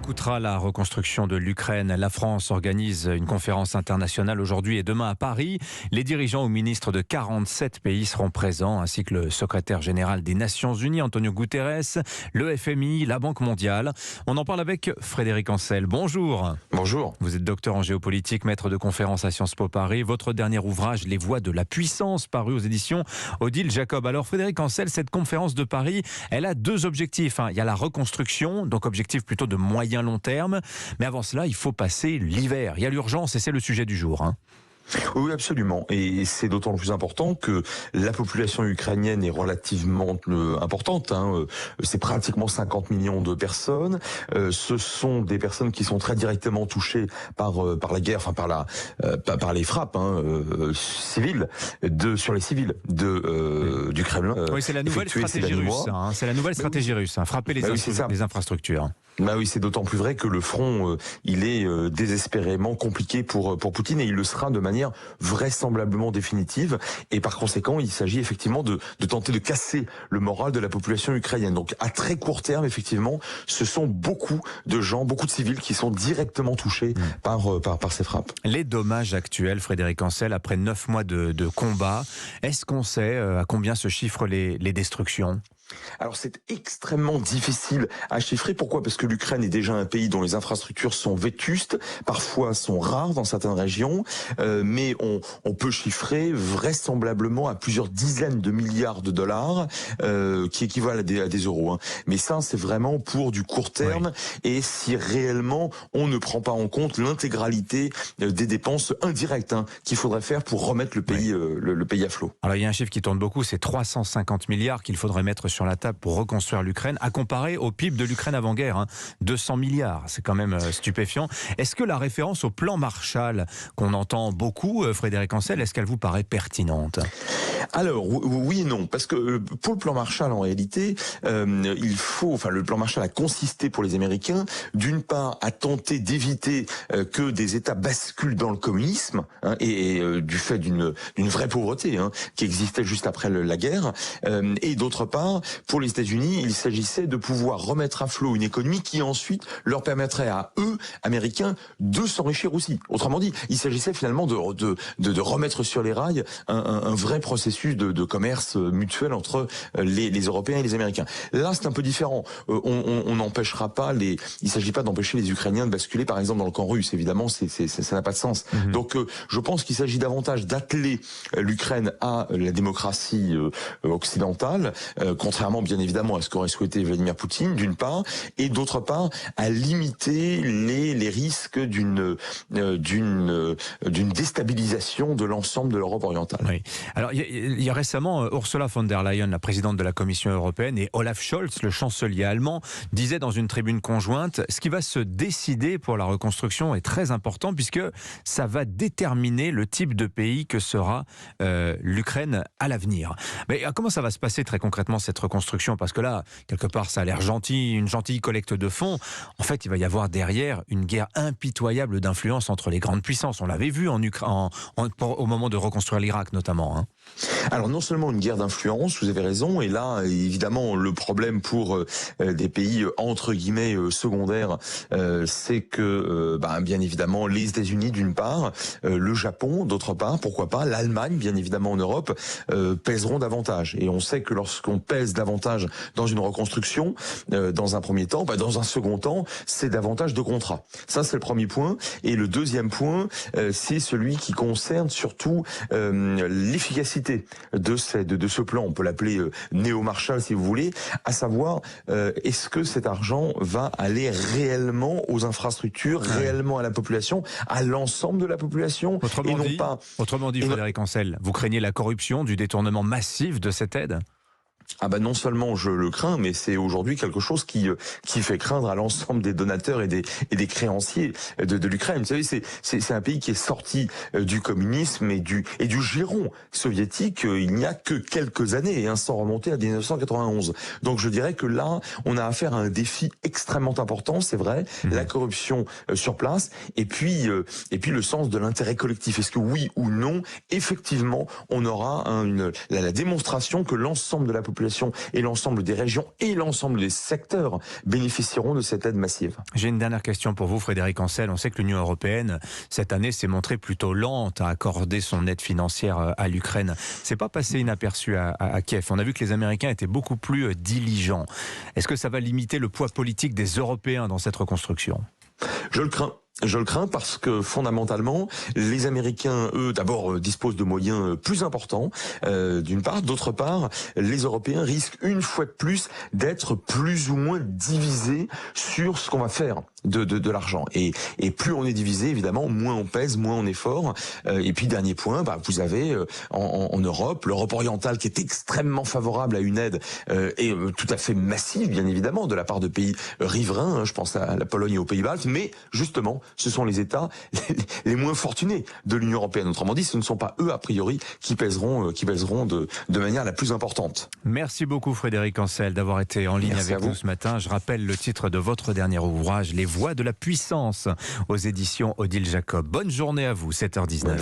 Coûtera la reconstruction de l'Ukraine. La France organise une conférence internationale aujourd'hui et demain à Paris. Les dirigeants ou ministres de 47 pays seront présents, ainsi que le secrétaire général des Nations Unies, Antonio Guterres, le FMI, la Banque mondiale. On en parle avec Frédéric Ancel. Bonjour. Bonjour. Vous êtes docteur en géopolitique, maître de conférence à Sciences Po Paris. Votre dernier ouvrage, Les voies de la puissance, paru aux éditions Odile Jacob. Alors Frédéric Ancel, cette conférence de Paris, elle a deux objectifs. Il y a la reconstruction, donc objectif plutôt de moyen-long terme. Mais avant cela, il faut passer l'hiver. Il y a l'urgence et c'est le sujet du jour. Oui, absolument. Et c'est d'autant plus important que la population ukrainienne est relativement importante. C'est pratiquement 50 millions de personnes. Ce sont des personnes qui sont très directement touchées par la guerre, par les frappes civiles sur les civils du Kremlin. Oui, c'est la nouvelle stratégie russe. C'est la nouvelle stratégie russe. Frapper les infrastructures. Bah oui, c'est d'autant plus vrai que le front, il est désespérément compliqué pour Poutine et il le sera de manière vraisemblablement définitive. Et par conséquent, il s'agit effectivement de tenter de casser le moral de la population ukrainienne. Donc à très court terme, effectivement, ce sont beaucoup de gens, beaucoup de civils qui sont directement touchés par ces frappes. Les dommages actuels, Frédéric Ancel, après 9 mois de combat, est-ce qu'on sait à combien se chiffrent les destructions ? Alors c'est extrêmement difficile à chiffrer. Pourquoi ? Parce que l'Ukraine est déjà un pays dont les infrastructures sont vétustes, parfois sont rares dans certaines régions, mais on peut chiffrer vraisemblablement à plusieurs dizaines de milliards de dollars, qui équivalent à des euros. Mais ça, c'est vraiment pour du court terme, et si réellement on ne prend pas en compte l'intégralité des dépenses indirectes qu'il faudrait faire pour remettre le pays, le pays à flot. Alors il y a un chiffre qui tourne beaucoup, c'est 350 milliards qu'il faudrait mettre sur la table pour reconstruire l'Ukraine, à comparer au PIB de l'Ukraine avant-guerre, 200 milliards, c'est quand même stupéfiant. Est-ce que la référence au plan Marshall, qu'on entend beaucoup, Frédéric Ancel, est-ce qu'elle vous paraît pertinente ? Alors oui et non, parce que pour le plan Marshall, en réalité, le plan Marshall a consisté pour les Américains, d'une part, à tenter d'éviter que des États basculent dans le communisme, et du fait d'une vraie pauvreté qui existait juste après la guerre, et d'autre part, pour les États-Unis, il s'agissait de pouvoir remettre à flot une économie qui ensuite leur permettrait à eux, Américains, de s'enrichir aussi. Autrement dit, il s'agissait finalement de remettre sur les rails un vrai processus de commerce mutuel entre les Européens et les Américains. Là, c'est un peu différent. On n'empêchera pas il s'agit pas d'empêcher les Ukrainiens de basculer, par exemple, dans le camp russe. Évidemment, ça n'a pas de sens. Donc, je pense qu'il s'agit davantage d'atteler l'Ukraine à la démocratie occidentale, contrairement bien évidemment à ce qu'aurait souhaité Vladimir Poutine, d'une part, et d'autre part à limiter les risques d'une déstabilisation de l'ensemble de l'Europe orientale. Oui. Alors il y a récemment Ursula von der Leyen, la présidente de la Commission européenne, et Olaf Scholz, le chancelier allemand, disaient dans une tribune conjointe: ce qui va se décider pour la reconstruction est très important puisque ça va déterminer le type de pays que sera l'Ukraine à l'avenir. Mais comment ça va se passer très concrètement cette reconstruction ? Parce que là, quelque part, ça a l'air gentil, une gentille collecte de fonds. En fait, il va y avoir derrière une guerre impitoyable d'influence entre les grandes puissances. On l'avait vu au moment de reconstruire l'Irak notamment. Alors non seulement une guerre d'influence, vous avez raison, et là évidemment le problème pour des pays entre guillemets secondaires, c'est que bien évidemment les États-Unis d'une part, le Japon d'autre part, pourquoi pas l'Allemagne bien évidemment en Europe pèseront davantage. Et on sait que lorsqu'on pèse davantage dans une reconstruction, dans un premier temps, dans un second temps, c'est davantage de contrats. Ça c'est le premier point. Et le deuxième point, c'est celui qui concerne surtout l'efficacité de ce plan. On peut l'appeler néo-Marshall si vous voulez, à savoir est-ce que cet argent va aller réellement aux infrastructures, réellement à la population, à l'ensemble de la population, Autrement dit, Frédéric Ancel, vous craignez la corruption du détournement massif de cette aide ? Non seulement je le crains, mais c'est aujourd'hui quelque chose qui fait craindre à l'ensemble des donateurs et des créanciers de l'Ukraine. Vous savez, c'est un pays qui est sorti du communisme et du giron soviétique il n'y a que quelques années, sans remonter à 1991. Donc je dirais que là, on a affaire à un défi extrêmement important, c'est vrai, la corruption sur place, et puis le sens de l'intérêt collectif. Est-ce que oui ou non, effectivement, on aura la démonstration que l'ensemble de la population population et l'ensemble des régions et l'ensemble des secteurs bénéficieront de cette aide massive. J'ai une dernière question pour vous, Frédéric Ancel. On sait que l'Union européenne, cette année, s'est montrée plutôt lente à accorder son aide financière à l'Ukraine. C'est pas passé inaperçu à Kiev. On a vu que les Américains étaient beaucoup plus diligents. Est-ce que ça va limiter le poids politique des Européens dans cette reconstruction ? Je le crains. Je le crains parce que fondamentalement, les Américains, eux, d'abord disposent de moyens plus importants, d'une part. D'autre part, les Européens risquent une fois de plus d'être plus ou moins divisés sur ce qu'on va faire de l'argent. Et plus on est divisé, évidemment, moins on pèse, moins on est fort. Et puis dernier point, vous avez en Europe, l'Europe orientale qui est extrêmement favorable à une aide et tout à fait massive, bien évidemment, de la part de pays riverains. Je pense à la Pologne et aux Pays-Baltes, mais justement, ce sont les États les moins fortunés de l'Union européenne. Autrement dit, ce ne sont pas eux, a priori, qui pèseront de manière la plus importante. Merci beaucoup Frédéric Ancel d'avoir été en ligne avec nous ce matin. Je rappelle le titre de votre dernier ouvrage, Les Voix de la puissance, aux éditions Odile Jacob. Bonne journée à vous, 7h19.